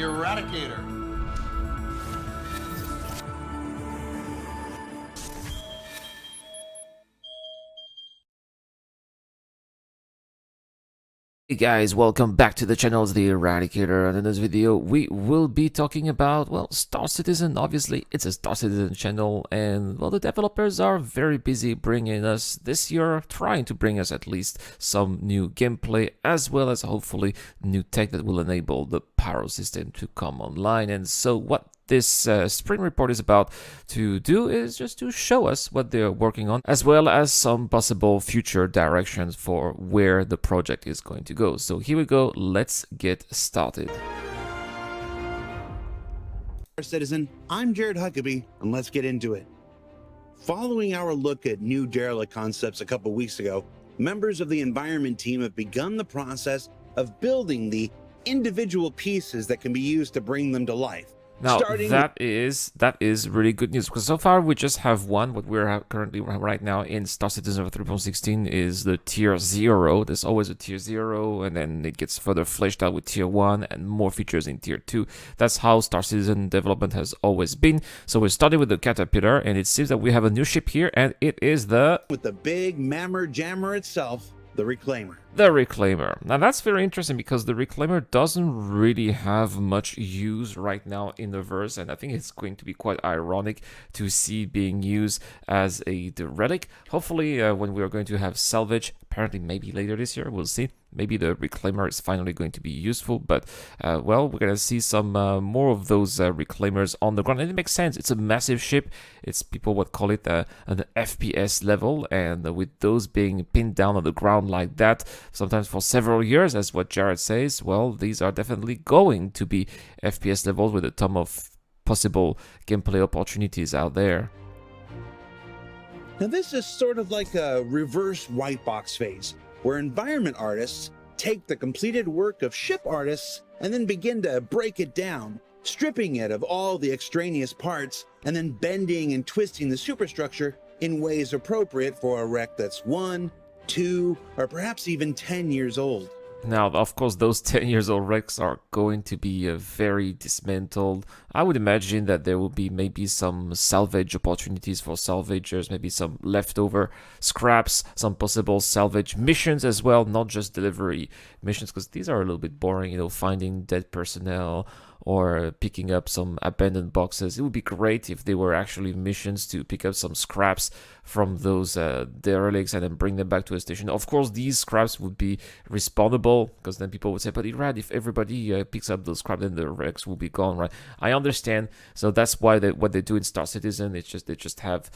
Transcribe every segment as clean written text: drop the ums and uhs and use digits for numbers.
Eradicator. Hey guys, welcome back to the channel, it's the Eradicator, and in this video we will be talking about, well, Star Citizen. Obviously it's a Star Citizen channel, and well, the developers are very busy bringing us this year, trying to bring us at least some new gameplay, as well as hopefully new tech that will enable the Pyro system to come online. And so what this spring report is about to do is just to show us what they're working on, as well as some possible future directions for where the project is going to go. So here we go, let's get started. Citizen, I'm Jared Huckabee, and let's get into it. Following our look at new Derelict concepts a couple weeks ago, members of the environment team have begun the process of building the individual pieces that can be used to bring them to life. Now that is really good news, because so far we just have one. What we're currently right now in Star Citizen 3.16 is the tier 0. There's always a tier 0, and then it gets further fleshed out with tier 1 and more features in tier 2. That's how Star Citizen development has always been. So we started with the Caterpillar, and it seems that we have a new ship here, and it is with the big mammer jammer itself, the Reclaimer. The Reclaimer. Now that's very interesting, because the Reclaimer doesn't really have much use right now in the verse, and I think it's going to be quite ironic to see being used as a Derelict. Hopefully when we are going to have salvage, apparently maybe later this year, we'll see. Maybe the Reclaimer is finally going to be useful, but well, we're going to see some more of those Reclaimers on the ground, and it makes sense. It's a massive ship. It's, people would call it an FPS level, and with those being pinned down on the ground like that, sometimes for several years, as what Jared says, well, these are definitely going to be FPS levels with a ton of possible gameplay opportunities out there. Now this is sort of like a reverse white box phase, where environment artists take the completed work of ship artists and then begin to break it down, stripping it of all the extraneous parts, and then bending and twisting the superstructure in ways appropriate for a wreck that's 1, 2, or perhaps even 10 years old. Now, of course, those 10 years old wrecks are going to be very dismantled. I would imagine that there will be maybe some salvage opportunities for salvagers, maybe some leftover scraps, some possible salvage missions as well, not just delivery missions, because these are a little bit boring, you know, finding dead personnel or picking up some abandoned boxes. It would be great if they were actually missions to pick up some scraps from those derelicts and then bring them back to a station. Of course, these scraps would be respawnable, because then people would say, but Irad, if everybody picks up those scraps, then the wrecks will be gone, right? I understand. So that's why what they do in Star Citizen, it's just they just have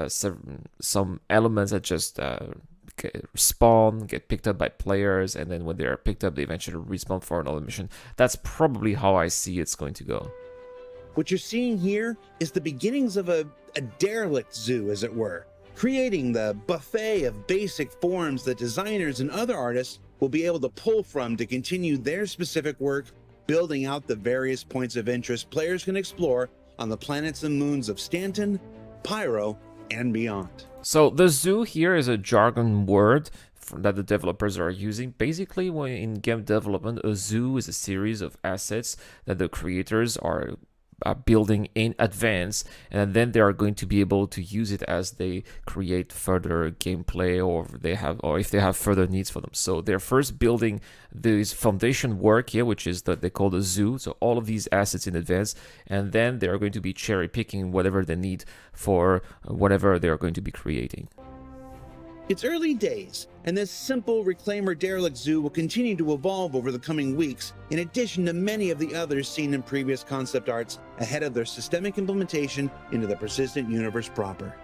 some elements that just spawn, get picked up by players, and then when they are picked up, they eventually respawn for another mission. That's probably how I see it's going to go. What you're seeing here is the beginnings of a derelict zoo, as it were, creating the buffet of basic forms that designers and other artists will be able to pull from to continue their specific work, building out the various points of interest players can explore on the planets and moons of Stanton, Pyro, and beyond. So the zoo here is a jargon word that the developers are using. Basically, when in game development, a zoo is a series of assets that the creators are building in advance, and then they are going to be able to use it as they create further gameplay, or if they have further needs for them. So they're first building this foundation work here, which is that they call the zoo, so all of these assets in advance, and then they are going to be cherry picking whatever they need for whatever they are going to be creating. It's early days, and this simple Reclaimer Derelict Zoo will continue to evolve over the coming weeks, in addition to many of the others seen in previous concept arts ahead of their systemic implementation into the persistent universe proper.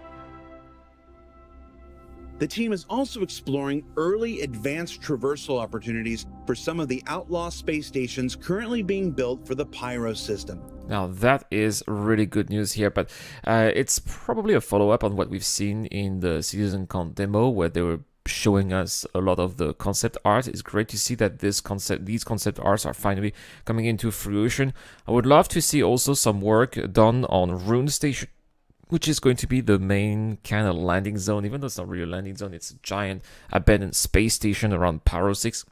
The team is also exploring early advanced traversal opportunities for some of the outlaw space stations currently being built for the Pyro system. Now that is really good news here, but it's probably a follow-up on what we've seen in the CitizenCon demo, where they were showing us a lot of the concept art. It's great to see that these concept arts are finally coming into fruition. I would love to see also some work done on Rune Station, which is going to be the main kind of landing zone, even though it's not really a landing zone. It's a giant abandoned space station around Pyro 6.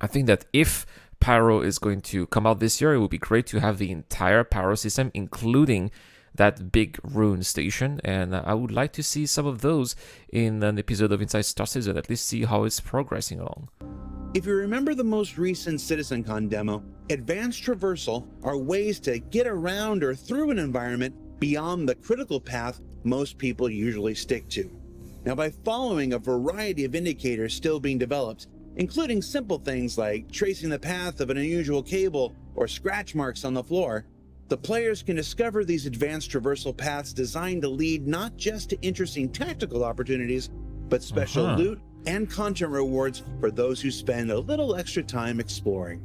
I think that if Pyro is going to come out this year, it would be great to have the entire Pyro system, including that big rune station, and I would like to see some of those in an episode of Inside Star Citizen, at least see how it's progressing along. If you remember the most recent CitizenCon demo, advanced traversal are ways to get around or through an environment beyond the critical path most people usually stick to. Now, by following a variety of indicators still being developed, including simple things like tracing the path of an unusual cable or scratch marks on the floor, the players can discover these advanced traversal paths designed to lead not just to interesting tactical opportunities, but special loot and content rewards for those who spend a little extra time exploring.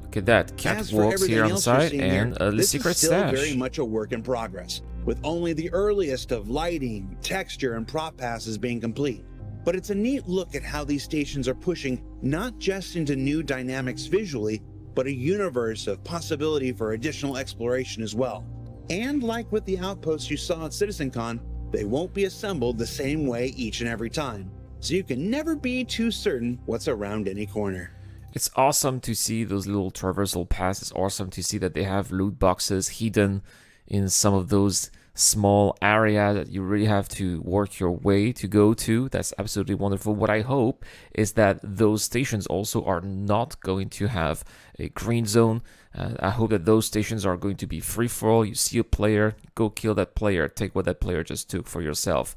Look at that, catwalks here on the side and a secret stash. This is still very much a work in progress, with only the earliest of lighting, texture, and prop passes being complete. But it's a neat look at how these stations are pushing not just into new dynamics visually, but a universe of possibility for additional exploration as well. And like with the outposts you saw at CitizenCon, they won't be assembled the same way each and every time, so you can never be too certain what's around any corner. It's awesome to see those little traversal paths. It's awesome to see that they have loot boxes hidden in some of those small areas that you really have to work your way to go to. That's absolutely wonderful. What I hope is that those stations also are not going to have a green zone. I hope that those stations are going to be free for all. You see a player, go kill that player, take what that player just took for yourself.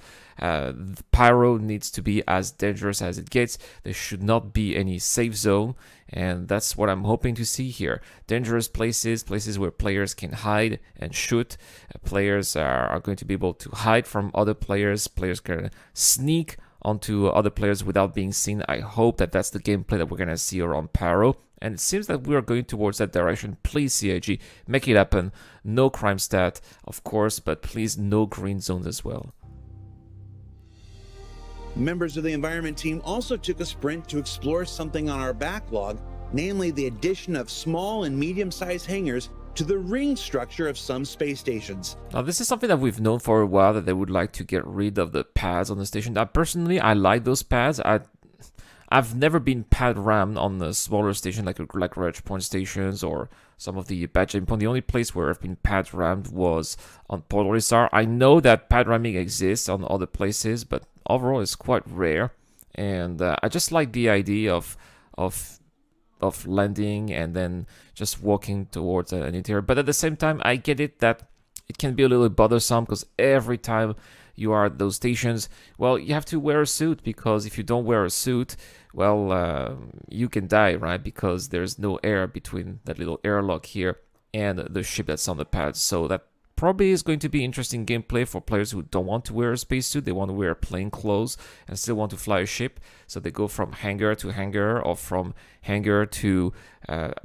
Pyro needs to be as dangerous as it gets. There should not be any safe zone, and that's what I'm hoping to see here. Dangerous places, places where players can hide and shoot. Players are going to be able to hide from other players. Players can sneak onto other players without being seen. I hope that that's the gameplay that we're going to see around Pyro, and it seems that we are going towards that direction. Please, CIG, make it happen. No crime stat, of course, but please no green zones as well. Members of the environment team also took a sprint to explore something on our backlog, namely the addition of small and medium-sized hangars to the ring structure of some space stations. Now, this is something that we've known for a while, that they would like to get rid of the pads on the station. Now, personally, I like those pads. I've never been pad rammed on the smaller station like Reg Point stations or some of the badging point. The only place where I've been pad rammed was on Port Orison. I know that pad ramming exists on other places, but overall it's quite rare. And I just like the idea of landing and then just walking towards an interior. But at the same time, I get it that it can be a little bothersome, because every time you are at those stations, well, you have to wear a suit, because if you don't wear a suit, well, you can die, right? Because there's no air between that little airlock here and the ship that's on the pad. So that probably is going to be interesting gameplay for players who don't want to wear a spacesuit. They want to wear plain clothes and still want to fly a ship. So they go from hangar to hangar, or from hangar to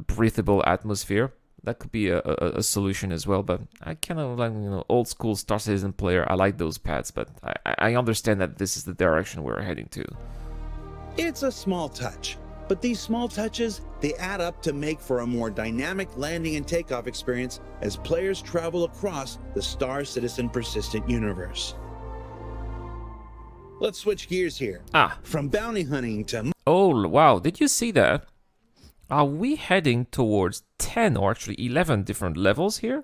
breathable atmosphere. That could be a solution as well. But I kind of like, old school Star Citizen player. I like those pads, but I understand that this is the direction we're heading to. It's a small touch, but these small touches, they add up to make for a more dynamic landing and takeoff experience as players travel across the Star Citizen persistent universe. Let's switch gears here. From bounty hunting to... Oh, wow. Did you see that? Are we heading towards 10 or actually 11 different levels here?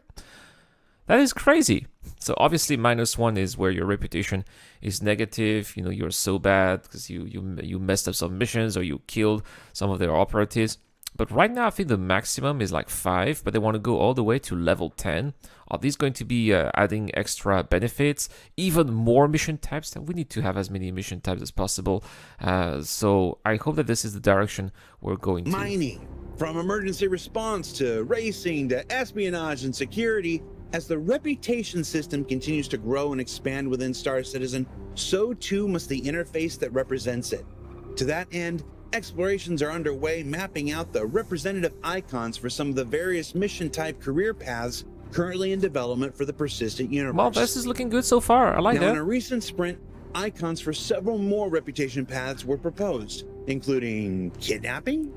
That is crazy. So obviously -1 is where your reputation is negative. You're so bad because you messed up some missions or you killed some of their operatives. But right now I think the maximum is like 5, but they want to go all the way to level 10. Are these going to be adding extra benefits, even more mission types? We need to have as many mission types as possible. So I hope that this is the direction we're going to. Mining, from emergency response to racing to espionage and security. As the reputation system continues to grow and expand within Star Citizen, so too must the interface that represents it. To that end, explorations are underway mapping out the representative icons for some of the various mission type career paths currently in development for the persistent universe. Well, this is looking good so far. I like that. In a recent sprint, icons for several more reputation paths were proposed, including kidnapping.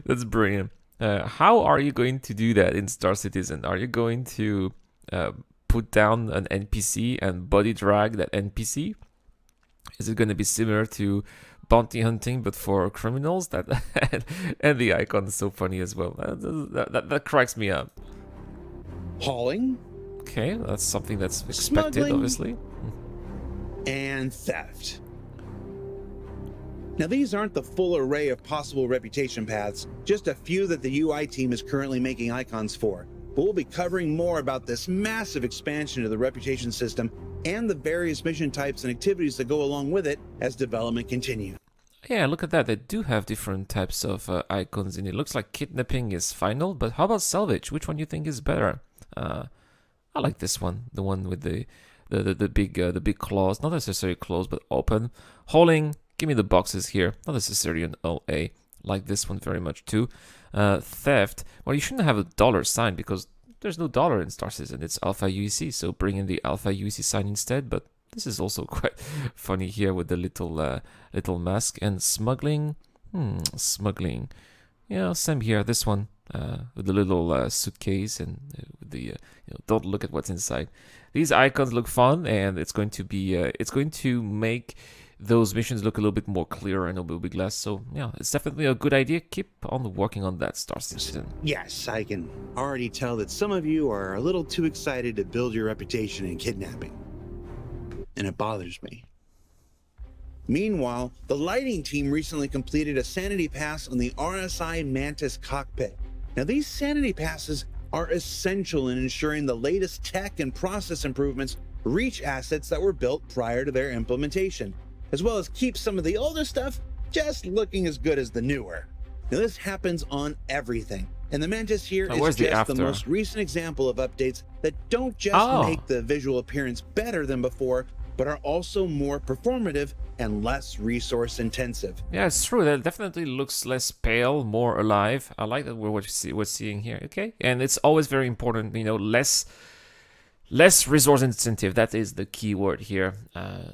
That's brilliant. How are you going to do that in Star Citizen? Are you going to put down an NPC and body drag that NPC? Is it going to be similar to bounty hunting, but for criminals. That and the icon is so funny as well. That cracks me up. Hauling. Okay, that's something that's expected, Smuggling. obviously. And theft. Now, these aren't the full array of possible reputation paths, just a few that the UI team is currently making icons for. But we'll be covering more about this massive expansion of the reputation system and the various mission types and activities that go along with it as development continues. Yeah, look at that. They do have different types of icons in it. Looks like kidnapping is final, but how about salvage? Which one do you think is better? I like this one, the one with the big claws, not necessarily closed but open. Hauling, give me the boxes here, not necessarily an LA. Like this one very much too. Theft, well, you shouldn't have a dollar sign because there's no dollar in Star Citizen. It's Alpha UEC, so bring in the Alpha UEC sign instead. But this is also quite funny here with the little mask. And smuggling, smuggling, yeah, same here. This one with the little suitcase and with the don't look at what's inside. These icons look fun, and it's going to make those missions look a little bit more clear and a little bit less. So yeah, it's definitely a good idea. Keep on working on that, Star Citizen. Yes, I can already tell that some of you are a little too excited to build your reputation in kidnapping. And it bothers me. Meanwhile, the lighting team recently completed a sanity pass on the RSI Mantis cockpit. Now, these sanity passes are essential in ensuring the latest tech and process improvements reach assets that were built prior to their implementation, as well as keep some of the older stuff just looking as good as the newer. Now, this happens on everything, and the Mantis here is just the most recent example of updates that don't just make the visual appearance better than before, but are also more performative and less resource intensive. Yeah, it's true. That definitely looks less pale, more alive. I like that we're seeing here. Okay, and it's always very important, less resource intensive. That is the key word here.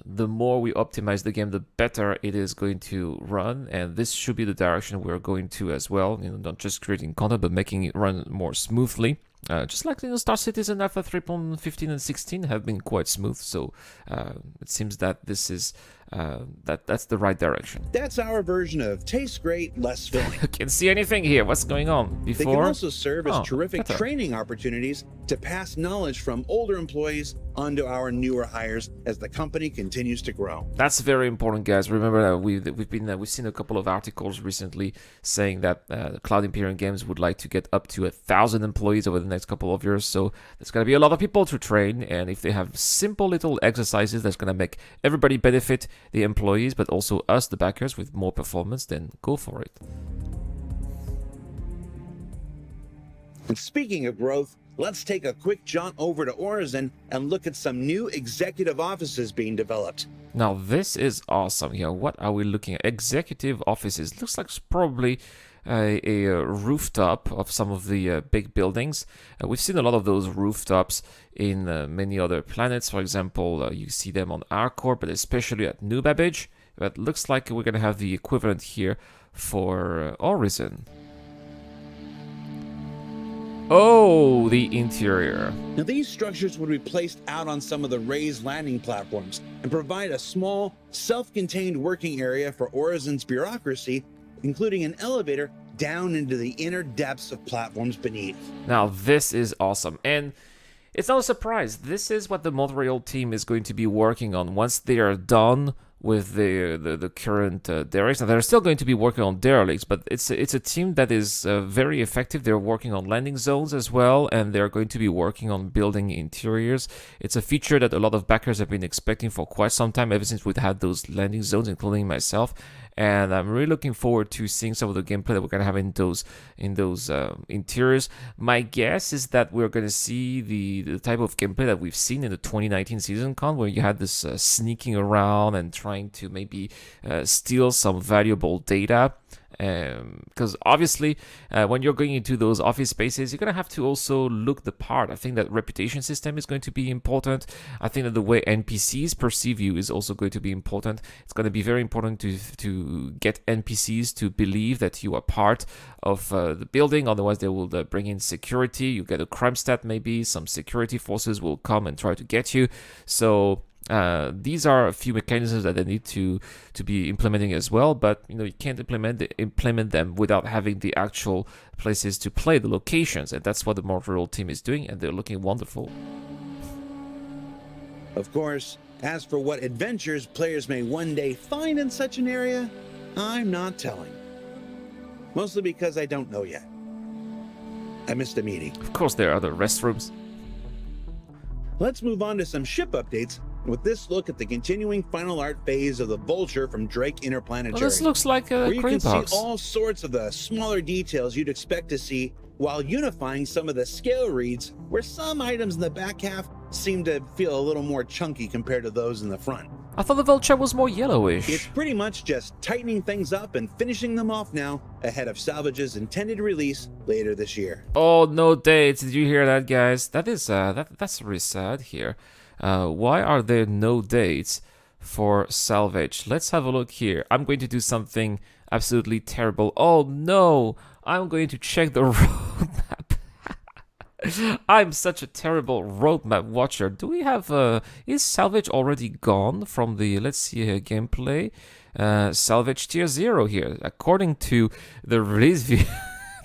The more we optimize the game, the better it is going to run, and this should be the direction we're going to as well. Not just creating content, but making it run more smoothly. Just like Star Citizen Alpha 3.15 and 16 have been quite smooth, so it seems that this is that's the right direction. That's our version of taste great, less filling. Can't see anything here. What's going on? They can also serve as terrific training opportunities to pass knowledge from older employees onto our newer hires as the company continues to grow. That's very important, guys. Remember that we've seen a couple of articles recently saying that Cloud Imperium Games would like to get up to 1,000 employees over the next couple of years. So there's going to be a lot of people to train, and if they have simple little exercises that's going to make everybody benefit, the employees, but also us, the backers, with more performance, then go for it. And speaking of growth, let's take a quick jaunt over to Orison and look at some new executive offices being developed. Now, this is awesome here. What are we looking at? Executive offices. Looks like it's probably a rooftop of some of the big buildings. We've seen a lot of those rooftops in many other planets. For example, you see them on our core, but especially at New Babbage. But looks like we're going to have the equivalent here for Orison. Oh, the interior. Now, these structures would be placed out on some of the raised landing platforms and provide a small, self-contained working area for Orison's bureaucracy, including an elevator down into the inner depths of platforms beneath. Now, this is awesome. And it's not a surprise. This is what the Montreal team is going to be working on once they are done with the current derelicts. Now, they're still going to be working on derelicts, but it's a team that is very effective. They're working on landing zones as well, and they're going to be working on building interiors. It's a feature that a lot of backers have been expecting for quite some time, ever since we've had those landing zones, including myself. And I'm really looking forward to seeing some of the gameplay that we're going to have in those interiors. My guess is that we're going to see the type of gameplay that we've seen in the 2019 season con, where you had this sneaking around and trying to maybe steal some valuable data. Because obviously, when you're going into those office spaces, you're going to have to also look the part. I think that reputation system is going to be important. I think that the way NPCs perceive you is also going to be important. It's going to be very important to get NPCs to believe that you are part of the building. Otherwise, they will bring in security. You get a crime stat, maybe some security forces will come and try to get you. So These are a few mechanisms that they need to be implementing as well, but you can't implement them without having the actual places to play, the locations, and that's what the Montreal team is doing, and they're looking wonderful. Of course, as for what adventures players may one day find in such an area, I'm not telling. Mostly because I don't know yet. I missed a meeting. Of course, there are other restrooms. Let's move on to some ship updates with this look at the continuing final art phase of the Vulture from Drake Interplanetary. Well, this looks like a where you gray can box. see all sorts of the smaller details you'd expect to see, while unifying some of the scale reads, where some items in the back half seem to feel a little more chunky compared to those in the front. I thought the Vulture was more yellowish. It's pretty much just tightening things up and finishing them off now, ahead of Salvage's intended release later this year. Oh, no dates. Did you hear that, guys? That is that's really sad here. Why are there no dates for Salvage? Let's have a look here. I'm going to do something absolutely terrible. Oh no! I'm going to check the roadmap. I'm such a terrible roadmap watcher. Do we have is Salvage already gone from the, let's see here, gameplay? Salvage tier 0 here. According to the release view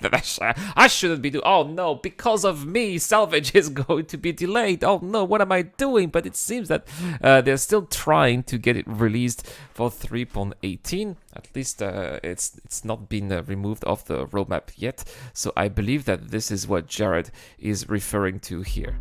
that I shouldn't be doing. Oh no, because of me, Salvage is going to be delayed. Oh no, what am I doing? But it seems that they're still trying to get it released for 3.18. At least it's not been removed off the roadmap yet. So I believe that this is what Jared is referring to here.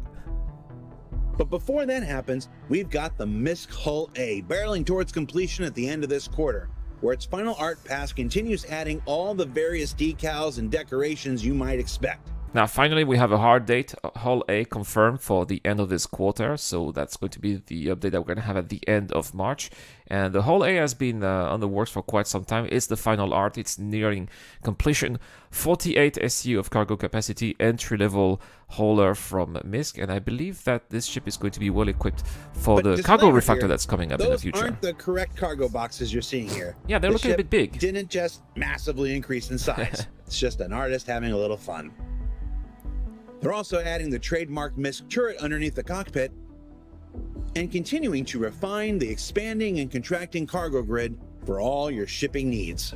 But before that happens, we've got the MISC Hull A barreling towards completion at the end of this quarter, where its final art pass continues adding all the various decals and decorations you might expect. Now, finally, we have a hard date, Hull A confirmed for the end of this quarter, so that's going to be the update that we're going to have at the end of March. And the Hull A has been on the works for quite some time. It's the final art, it's nearing completion. 48 SU of cargo capacity, entry-level hauler from MISC, and I believe that this ship is going to be well equipped for the cargo refactor that's coming up in the future. Those aren't the correct cargo boxes you're seeing here. Yeah, they're looking a bit big. Didn't just massively increase in size. It's just an artist having a little fun. They're also adding the trademark MISC turret underneath the cockpit and continuing to refine the expanding and contracting cargo grid for all your shipping needs.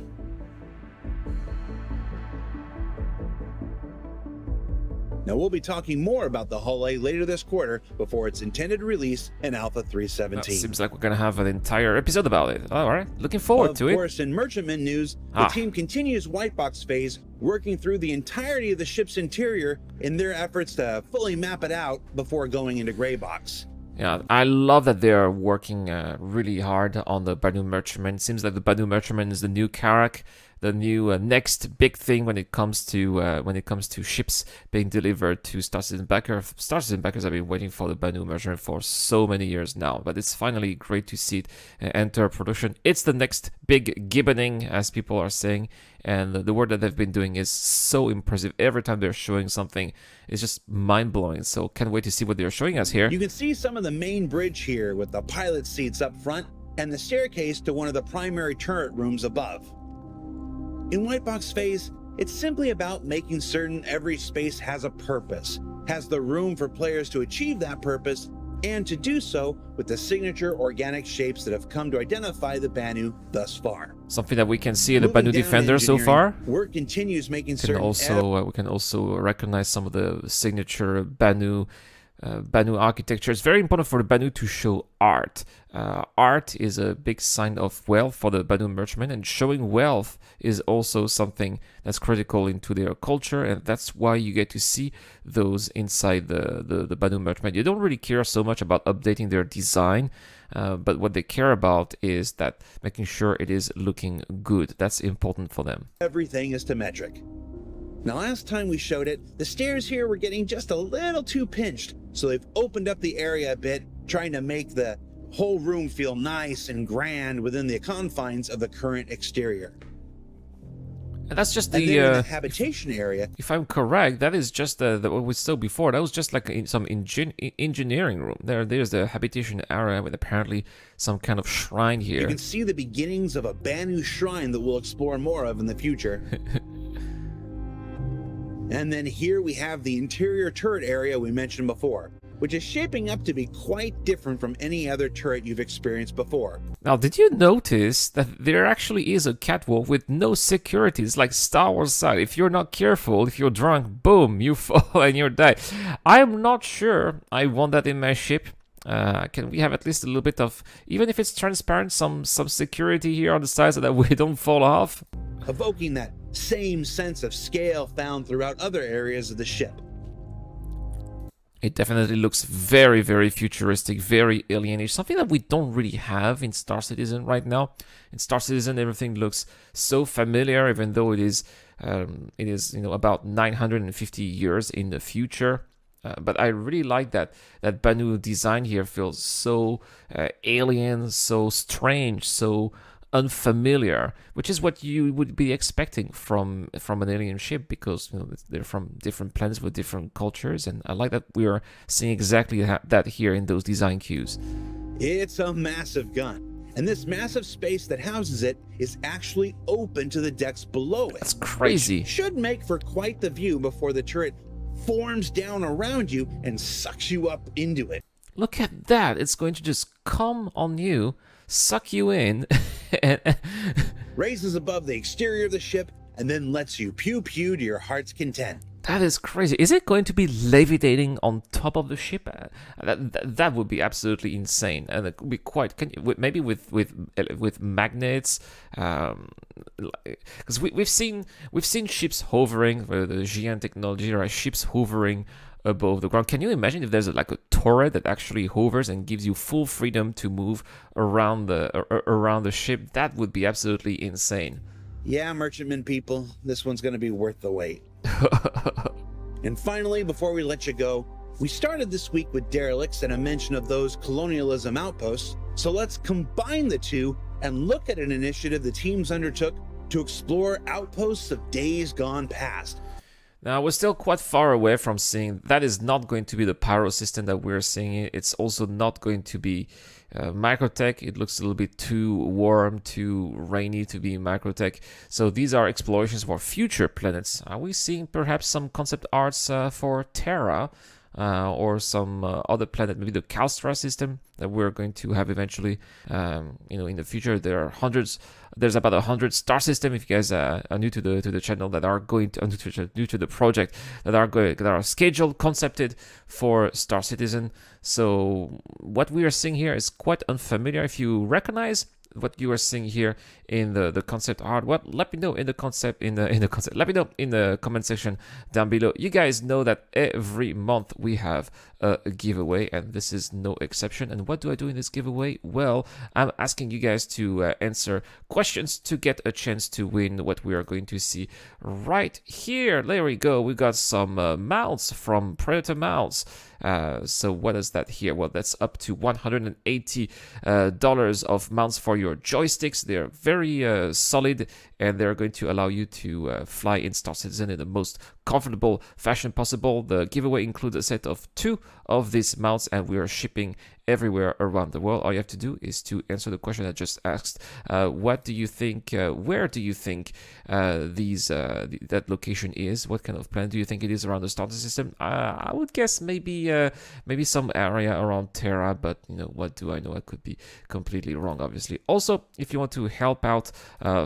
Now, we'll be talking more about the Hull A later this quarter before its intended release in Alpha 317. Seems like we're going to have an entire episode about it. All right, looking forward to it. Of course, in Merchantman news, the team continues White Box phase, working through the entirety of the ship's interior in their efforts to fully map it out before going into Gray Box. Yeah, I love that they are working really hard on the Banu Merchantman. Seems like the Banu Merchantman is the new Karak, the new next big thing when it comes to ships being delivered to Star Citizen backers. Star Citizen backers have been waiting for the Banu Merchantman for so many years now, but it's finally great to see it enter production. It's the next big gibboning, as people are saying, and the work that they've been doing is so impressive. Every time they're showing something, it's just mind-blowing. So can't wait to see what they're showing us here. You can see some of the main bridge here with the pilot seats up front and the staircase to one of the primary turret rooms above. In White Box phase, it's simply about making certain every space has a purpose, has the room for players to achieve that purpose, and to do so with the signature organic shapes that have come to identify the Banu thus far. Something that we can see in the Banu Defender so far. Work continues making certain. We can also recognize some of the signature Banu architecture. It's very important for the Banu to show art. Art is a big sign of wealth for the Banu Merchantman, and showing wealth is also something that's critical into their culture, and that's why you get to see those inside the Banu Merchantman. You don't really care so much about updating their design, but what they care about is that making sure it is looking good. That's important for them. Everything is symmetric. Now, last time we showed it, the stairs here were getting just a little too pinched, so they've opened up the area a bit, trying to make the whole room feel nice and grand within the confines of the current exterior. And that's just the habitation area. If I'm correct, that is just what we saw before. That was just like some engineering room. There's the habitation area with apparently some kind of shrine here. You can see the beginnings of a Banu shrine that we'll explore more of in the future. And then here we have the interior turret area we mentioned before, which is shaping up to be quite different from any other turret you've experienced before. Now, did you notice that there actually is a catwalk with no security? It's like Star Wars style. If you're not careful, if you're drunk, boom, you fall and you die. I'm not sure I want that in my ship. Can we have at least a little bit of, even if it's transparent, some security here on the side so that we don't fall off? Evoking that same sense of scale found throughout other areas of the ship. It definitely looks very, very futuristic, very alienish, something that we don't really have in Star Citizen right now. In Star Citizen, everything looks so familiar, even though it is about 950 years in the future. But I really like that Banu design here feels so alien, so strange, so unfamiliar, which is what you would be expecting from an alien ship, because they're from different planets with different cultures, and I like that we are seeing exactly that here in those design cues. It's a massive gun, and this massive space that houses it is actually open to the decks below it. That's crazy. Which should make for quite the view before the turret forms down around you and sucks you up into it. Look at that. It's going to just come on you, suck you in, and raises above the exterior of the ship and then lets you pew-pew to your heart's content. That is crazy. Is it going to be levitating on top of the ship? That would be absolutely insane, and it could be quite. Maybe with magnets, because we've seen ships hovering with the Gian technology, or ships hovering above the ground. Can you imagine if there's like a turret that actually hovers and gives you full freedom to move around the ship? That would be absolutely insane. Yeah, merchantman people, this one's going to be worth the wait. And finally, before we let you go, we started this week with derelicts and a mention of those colonialism outposts, so let's combine the two and look at an initiative the teams undertook to explore outposts of days gone past. Now, we're still quite far away from seeing. That is not going to be the Pyro system that we're seeing. It's also not going to be Microtech. It looks a little bit too warm, too rainy to be Microtech. So these are explorations for future planets. Are we seeing perhaps some concept arts for Terra or some other planet, maybe the Kalstra system that we're going to have eventually? In the future, there are hundreds. There's about 100 star system. If you guys are new to the channel, that are going to new to the project, that are scheduled, concepted for Star Citizen. So what we are seeing here is quite unfamiliar. If you recognize what you are seeing here in the concept art, let me know in the concept let me know in the comment section down below. You guys know that every month we have a giveaway, and this is no exception. And what do I do in this giveaway? Well, I'm asking you guys to answer questions to get a chance to win what we are going to see right here. There we go. We got some mounts from Predator Mounts. So what is that here? Well, that's up to $180 of mounts for your joysticks. They're very solid, and they're going to allow you to fly in Star Citizen in the most comfortable fashion possible. The giveaway includes a set of 2 of these mounts, and we are shipping everywhere around the world. All you have to do is to answer the question I just asked. What do you think? Where do you think that location is? What kind of planet do you think it is around the starter system? I would guess maybe some area around Terra, but what do I know? I could be completely wrong, obviously. Also, if you want to help out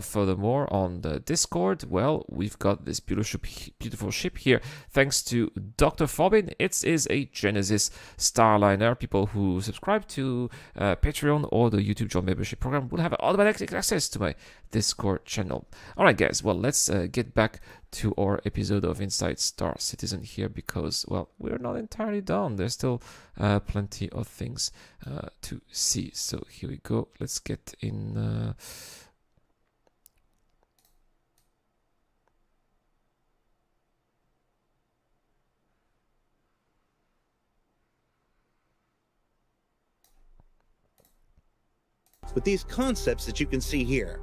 furthermore on the Discord, well, we've got this beautiful ship here, thanks to Dr. Forbin. It is a Genesis Starliner. People who subscribe to Patreon or the YouTube Join membership program will have automatic access to my Discord channel. All right, guys. Well, let's get back to our episode of Inside Star Citizen here, because, well, we're not entirely done. There's still plenty of things to see. So here we go. Let's get in. With these concepts that you can see here.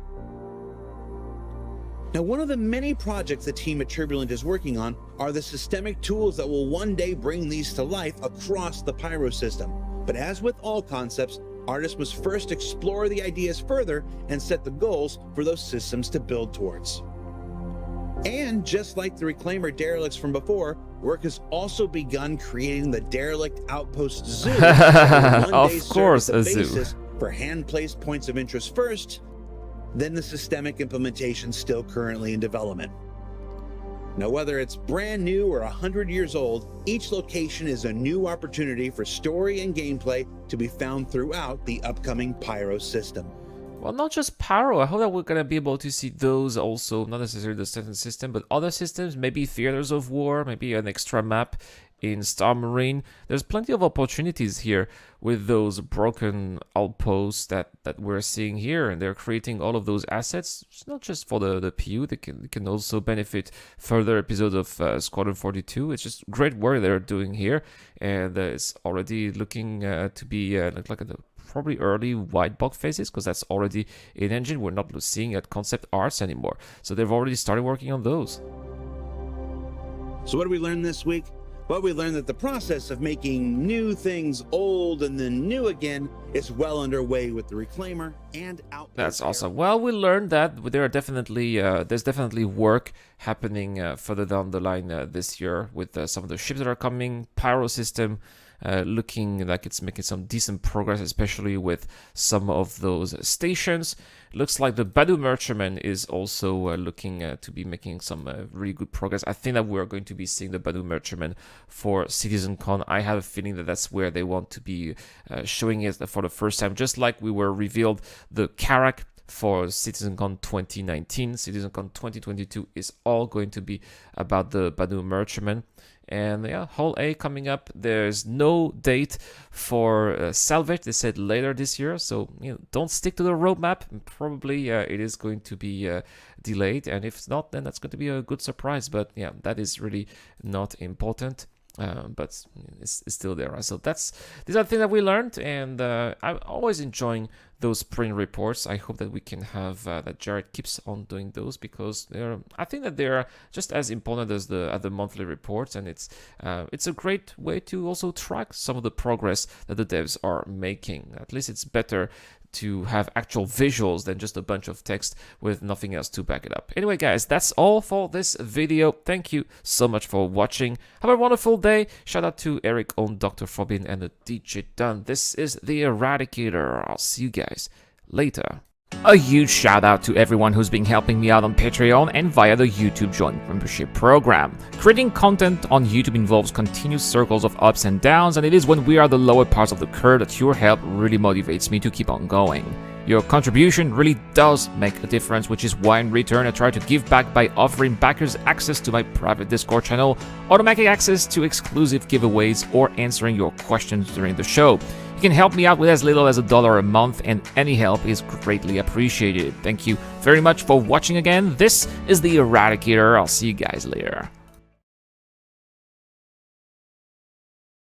Now, one of the many projects the team at Turbulent is working on are the systemic tools that will one day bring these to life across the Pyro system. But as with all concepts, artists must first explore the ideas further and set the goals for those systems to build towards. And just like the Reclaimer Derelicts from before, work has also begun creating the Derelict Outpost Zoo. That will one day Of course, serve as the a zoo. basis for hand-placed points of interest first, then the systemic implementation still currently in development. Now, whether it's brand new or 100 years old, each location is a new opportunity for story and gameplay to be found throughout the upcoming Pyro system. Well, not just Pyro. I hope that we're going to be able to see those also, not necessarily the second system, but other systems, maybe Theaters of War, maybe an extra map in Star Marine. There's plenty of opportunities here with those broken outposts that we're seeing here, and they're creating all of those assets. It's not just for the PU, they can also benefit further episodes of Squadron 42. It's just great work they're doing here, and it's already looking to be like a probably early white box phases, because that's already in engine. We're not seeing at concept arts anymore, so they've already started working on those. So what did we learn this week? Well, we learned that the process of making new things old and then new again is well underway with the Reclaimer and Outpost. That's awesome. Well, we learned that there's definitely work happening further down the line this year with some of the ships that are coming. Pyro system looking like it's making some decent progress, especially with some of those stations. Looks like the Banu Merchantman is also looking to be making some really good progress. I think that we're going to be seeing the Banu Merchantman for CitizenCon. I have a feeling that that's where they want to be showing it for the first time, just like we were revealed the Karak for CitizenCon 2019. CitizenCon 2022 is all going to be about the Banu Merchantman. And yeah, Hull A coming up. There's no date for salvage. They said later this year, so don't stick to the roadmap. Probably it is going to be delayed, and if it's not, then that's going to be a good surprise. But yeah, that is really not important. But it's still there. Right? So these are the things that we learned, and I'm always enjoying those sprint reports. I hope that we can have that Jared keeps on doing those, because I think that they're just as important as the monthly reports, and it's a great way to also track some of the progress that the devs are making. At least it's better to have actual visuals than just a bunch of text with nothing else to back it up. Anyway, guys, that's all for this video. Thank you so much for watching. Have a wonderful day. Shout out to Eric on Dr. Fobin and the DJ Dunn. This is the Eradicator. I'll see you guys later. A huge shout out to everyone who's been helping me out on Patreon and via the YouTube Joint membership program. Creating content on YouTube involves continuous circles of ups and downs, and it is when we are the lower parts of the curve that your help really motivates me to keep on going. Your contribution really does make a difference, which is why in return I try to give back by offering backers access to my private Discord channel, automatic access to exclusive giveaways, or answering your questions during the show. You can help me out with as little as $1 a month, and any help is greatly appreciated. Thank you very much for watching again. This is the Eradicator. I'll see you guys later.